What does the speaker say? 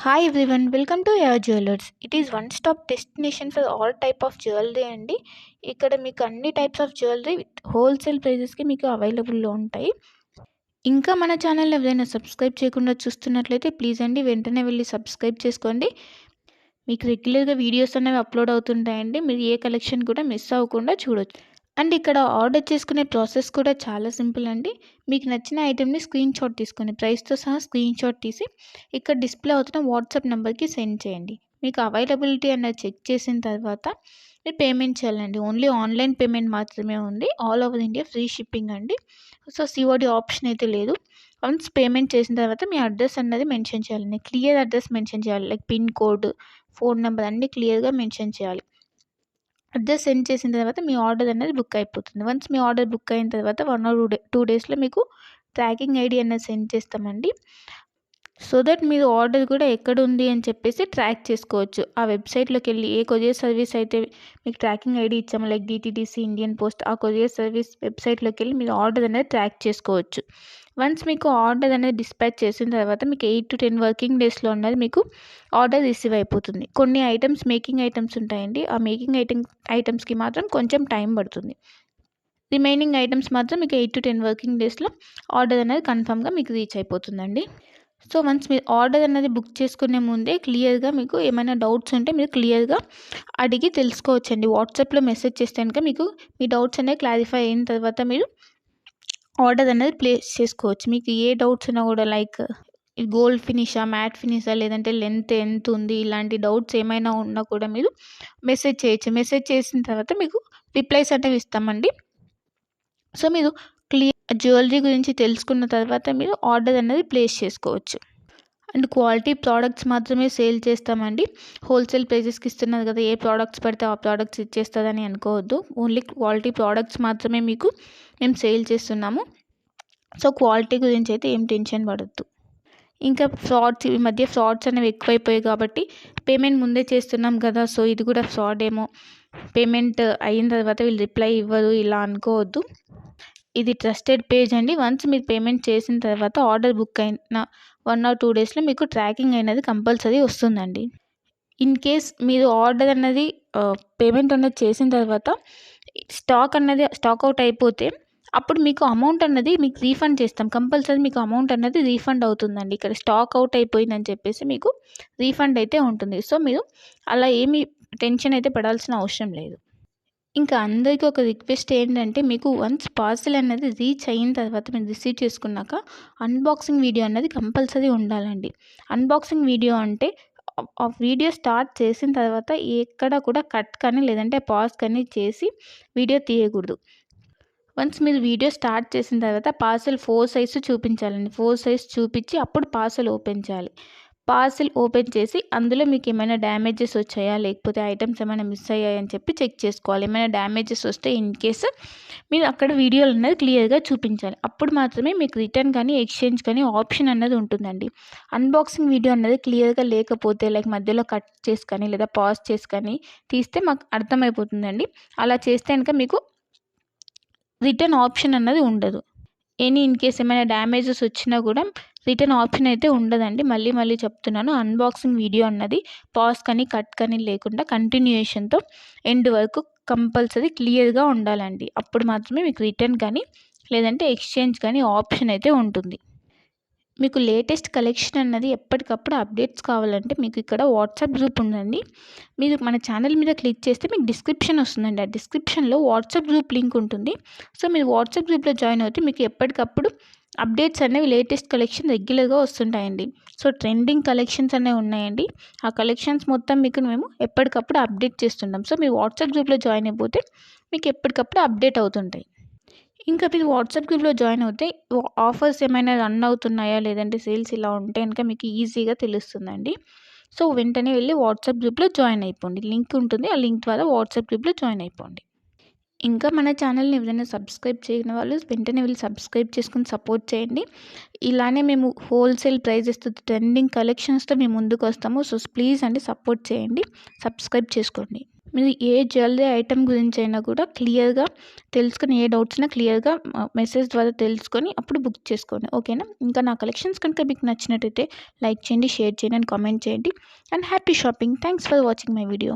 Hi everyone, welcome to your jewellers. It is one stop destination for all type of jewellery అండి. ఇక్కడ మీకు అన్ని types of jewellery with wholesale ప్రైజెస్కి మీకు అవైలబుల్లో ఉంటాయి. ఇంకా మన ఛానల్ ఎవరైనా సబ్స్క్రైబ్ చేయకుండా చూస్తున్నట్లయితే ప్లీజ్ అండి వెంటనే వెళ్ళి సబ్స్క్రైబ్ చేసుకోండి. మీకు రెగ్యులర్గా వీడియోస్ అనేవి అప్లోడ్ అవుతుంటాయండి. మీరు ఏ కలెక్షన్ కూడా మిస్ అవ్వకుండా చూడొచ్చు. అండ్ ఇక్కడ ఆర్డర్ చేసుకునే ప్రాసెస్ కూడా చాలా సింపుల్ అండి. మీకు నచ్చిన ఐటెంని స్క్రీన్ షాట్ తీసుకొని ప్రైస్తో సహా స్క్రీన్ షాట్ తీసి ఇక్కడ డిస్ప్లే అవుతున్న వాట్సాప్ నెంబర్కి సెండ్ చేయండి. మీకు అవైలబిలిటీ అన్నది చెక్ చేసిన తర్వాత మీరు పేమెంట్ చేయాలండి. ఓన్లీ ఆన్లైన్ పేమెంట్ మాత్రమే ఉంది. All over India free shipping అండి. సో సిఓడి ఆప్షన్ అయితే లేదు. వన్స్ పేమెంట్ చేసిన తర్వాత మీ అడ్రస్ అన్నది మెన్షన్ చేయాలండి. క్లియర్ అడ్రస్ మెన్షన్ చేయాలి. Like pin code, phone number అన్నీ క్లియర్గా మెన్షన్ చేయాలి. అడ్రస్ సెండ్ చేసిన తర్వాత మీ ఆర్డర్ అనేది బుక్ అయిపోతుంది. వన్స్ మీ ఆర్డర్ బుక్ అయిన తర్వాత 1 or 2 డేస్లో మీకు ట్రాకింగ్ ఐడి అనేది సెండ్ చేస్తామండి. సో దట్ మీరు ఆర్డర్ కూడా ఎక్కడ ఉంది అని చెప్పేసి ట్రాక్ చేసుకోవచ్చు. ఆ వెబ్సైట్లోకి వెళ్ళి ఏ కొరియర్ సర్వీస్ అయితే మీకు ట్రాకింగ్ ఐడి ఇచ్చామో లైక్ డిటీడీసీ, ఇండియన్ పోస్ట్, ఆ కొరియర్ సర్వీస్ వెబ్సైట్లోకి వెళ్ళి మీరు ఆర్డర్ అనేది ట్రాక్ చేసుకోవచ్చు. వన్స్ మీకు ఆర్డర్ అనేది డిస్పాచ్ చేసిన తర్వాత మీకు 8 to 10 వర్కింగ్ డేస్లో ఉన్నది మీకు ఆర్డర్ రిసీవ్ అయిపోతుంది. కొన్ని ఐటమ్స్ మేకింగ్ ఐటమ్స్ ఉంటాయండి. ఆ మేకింగ్ ఐటమ్స్కి మాత్రం కొంచెం టైం పడుతుంది. రిమైనింగ్ ఐటమ్స్ మాత్రం మీకు 8 to 10 వర్కింగ్ డేస్లో ఆర్డర్ అనేది కన్ఫామ్గా మీకు రీచ్ అయిపోతుందండి. సో వన్స్ మీరు ఆర్డర్ అనేది బుక్ చేసుకునే ముందే క్లియర్గా మీకు ఏమైనా డౌట్స్ ఉంటే మీరు క్లియర్గా అడిగి తెలుసుకోవచ్చండి. వాట్సాప్లో మెసేజ్ చేస్తే కనుక మీకు మీ డౌట్స్ అనేవి క్లారిఫై అయిన తర్వాత మీరు ఆర్డర్ అనేది ప్లేస్ చేసుకోవచ్చు. మీకు ఏ డౌట్స్ ఉన్నా కూడా లైక్ గోల్డ్ ఫినిషా, మ్యాట్ ఫినిషా, లేదంటే లెంత్ ఎంత ఉంది, ఇలాంటి డౌట్స్ ఏమైనా ఉన్నా కూడా మీరు మెసేజ్ చేయొచ్చు. మెసేజ్ చేసిన తర్వాత మీకు రిప్లైస్ అనేవి ఇస్తామండి. సో మీరు జ్యువెలరీ గురించి తెలుసుకున్న తర్వాత మీరు ఆర్డర్ అనేది ప్లేస్ చేసుకోవచ్చు. అండ్ క్వాలిటీ ప్రోడక్ట్స్ మాత్రమే సేల్ చేస్తామండి. హోల్సేల్ ప్రైజెస్కి ఇస్తున్నారు కదా, ఏ ప్రోడక్ట్స్ పడితే ఆ ప్రోడక్ట్స్ ఇచ్చేస్తుందని అనుకోవద్దు. ఓన్లీ క్వాలిటీ ప్రోడక్ట్స్ మాత్రమే మీకు మేము సేల్ చేస్తున్నాము. సో క్వాలిటీ గురించి అయితే ఏం టెన్షన్ పడద్దు. ఇంకా ఈ మధ్య ఫ్రాడ్స్ అనేవి ఎక్కువైపోయాయి కాబట్టి పేమెంట్ ముందే చేస్తున్నాం కదా, సో ఇది కూడా ఫ్రాడ్ ఏమో, పేమెంట్ అయిన తర్వాత వీళ్ళు రిప్లై ఇవ్వరు ఇలా అనుకోవద్దు. ఇది ట్రస్టెడ్ పేజ్ అండి. వన్స్ మీరు పేమెంట్ చేసిన తర్వాత ఆర్డర్ బుక్ అయిన 1 or 2 డేస్లో మీకు ట్రాకింగ్ అనేది కంపల్సరీ వస్తుందండి. ఇన్ కేస్ మీరు ఆర్డర్ అన్నది పేమెంట్ అనేది చేసిన తర్వాత స్టాక్ అవుట్ అయిపోతే అప్పుడు మీకు అమౌంట్ అన్నది మీకు రీఫండ్ చేస్తాం. కంపల్సరీ మీకు అమౌంట్ అన్నది రీఫండ్ అవుతుందండి. ఇక్కడ స్టాక్ అవుట్ అయిపోయిందని చెప్పేసి మీకు రీఫండ్ అయితే ఉంటుంది. సో మీరు అలా ఏమీ టెన్షన్ అయితే పడాల్సిన అవసరం లేదు. ఇంకా అందరికీ ఒక రిక్వెస్ట్ ఏంటంటే, మీకు వన్స్ పార్సెల్ అనేది రీచ్ అయిన తర్వాత మీరు రిసీవ్ చేసుకున్నాక అన్బాక్సింగ్ వీడియో అన్నది కంపల్సరీ ఉండాలండి. అన్బాక్సింగ్ వీడియో అంటే ఆ వీడియో స్టార్ట్ చేసిన తర్వాత ఎక్కడ కూడా కట్ కానీ లేదంటే పాజ్ కానీ చేసి వీడియో తీయకూడదు. వన్స్ మీరు వీడియో స్టార్ట్ చేసిన తర్వాత పార్సెల్ 4 సైజ్ చూపించాలండి. 4 సైజ్ చూపించి అప్పుడు పార్సెల్ ఓపెన్ చేయాలి. పార్సెల్ ఓపెన్ చేసి అందులో మీకు ఏమైనా డ్యామేజెస్ వచ్చాయా, లేకపోతే ఐటమ్స్ ఏమైనా మిస్ అయ్యాయని చెప్పి చెక్ చేసుకోవాలి. ఏమైనా డ్యామేజెస్ వస్తే ఇన్ కేస్ మీరు అక్కడ వీడియోలు అనేది క్లియర్గా చూపించాలి. అప్పుడు మాత్రమే మీకు రిటర్న్ కానీ ఎక్స్చేంజ్ కానీ ఆప్షన్ అన్నది ఉంటుందండి. అన్బాక్సింగ్ వీడియో అన్నది క్లియర్గా లేకపోతే లైక్ మధ్యలో కట్ చేసి కానీ లేదా పాజ్ చేసి కానీ తీస్తే మాకు అర్థమైపోతుందండి. అలా చేస్తే కనుక మీకు రిటర్న్ ఆప్షన్ అన్నది ఉండదు. ఇన్ కేస్ ఏమైనా డ్యామేజెస్ వచ్చినా కూడా రిటర్న్ ఆప్షన్ అయితే ఉండదండి. మళ్ళీ చెప్తున్నాను, అన్బాక్సింగ్ వీడియో అన్నది పాజ్ కానీ కట్ కానీ లేకుండా కంటిన్యూయేషన్తో ఎండ్ వరకు కంపల్సరీ క్లియర్గా ఉండాలండి. అప్పుడు మాత్రమే మీకు రిటర్న్ కానీ లేదంటే ఎక్స్చేంజ్ కానీ ఆప్షన్ అయితే ఉంటుంది. మీకు లేటెస్ట్ కలెక్షన్ అన్నది ఎప్పటికప్పుడు అప్డేట్స్ కావాలంటే మీకు ఇక్కడ వాట్సాప్ గ్రూప్ ఉందండి. మీరు మన ఛానల్ మీద క్లిక్ చేస్తే మీకు డిస్క్రిప్షన్ వస్తుందండి. ఆ డిస్క్రిప్షన్లో వాట్సాప్ గ్రూప్ లింక్ ఉంటుంది. సో మీరు వాట్సాప్ గ్రూప్లో జాయిన్ అవుతే మీకు ఎప్పటికప్పుడు అప్డేట్స్ అనేవి లేటెస్ట్ కలెక్షన్ రెగ్యులర్గా వస్తుంటాయండి. సో ట్రెండింగ్ కలెక్షన్స్ అనేవి ఉన్నాయండి. ఆ కలెక్షన్స్ మొత్తం మీకు మేము ఎప్పటికప్పుడు అప్డేట్ చేస్తుంటాం. సో మీరు వాట్సాప్ గ్రూప్లో జాయిన్ అయిపోతే మీకు ఎప్పటికప్పుడు అప్డేట్ అవుతుంటాయి. ఇంకా మీరు వాట్సాప్ గ్రూప్లో జాయిన్ అవుతే ఆఫర్స్ ఏమైనా రన్ అవుతున్నాయా, లేదంటే సేల్స్ ఇలా ఉంటే కనుక మీకు ఈజీగా తెలుస్తుందండి. సో వెంటనే వెళ్ళి వాట్సాప్ గ్రూప్లో జాయిన్ అయిపోండి. లింక్ ఉంటుంది, ఆ లింక్ ద్వారా వాట్సాప్ గ్రూప్లో జాయిన్ అయిపోండి. ఇంకా మన ఛానల్ని ఎవరైనా సబ్స్క్రైబ్ చేయని వాళ్ళు వెంటనే వెళ్ళి సబ్స్క్రైబ్ చేసుకుని సపోర్ట్ చేయండి. ఇలానే మేము హోల్సేల్ ప్రైజెస్తో ట్రెండింగ్ కలెక్షన్స్తో మేము ముందుకు వస్తాము. సో ప్లీజ్ అండి సపోర్ట్ చేయండి, సబ్స్క్రైబ్ చేసుకోండి. మీరు ఏ జ్యువెలరీ ఐటెం గురించి అయినా కూడా క్లియర్గా తెలుసుకొని, ఏ డౌట్స్ ఉన్నా క్లియర్గా మెసేజ్ ద్వారా తెలుసుకొని అప్పుడు బుక్ చేసుకోండి. ఓకేనా? ఇంకా నా కలెక్షన్స్ కనుక మీకు నచ్చినట్టయితే లైక్ చేయండి, షేర్ చేయండి అండ్ కామెంట్ చేయండి. And happy shopping. Thanks for watching my video.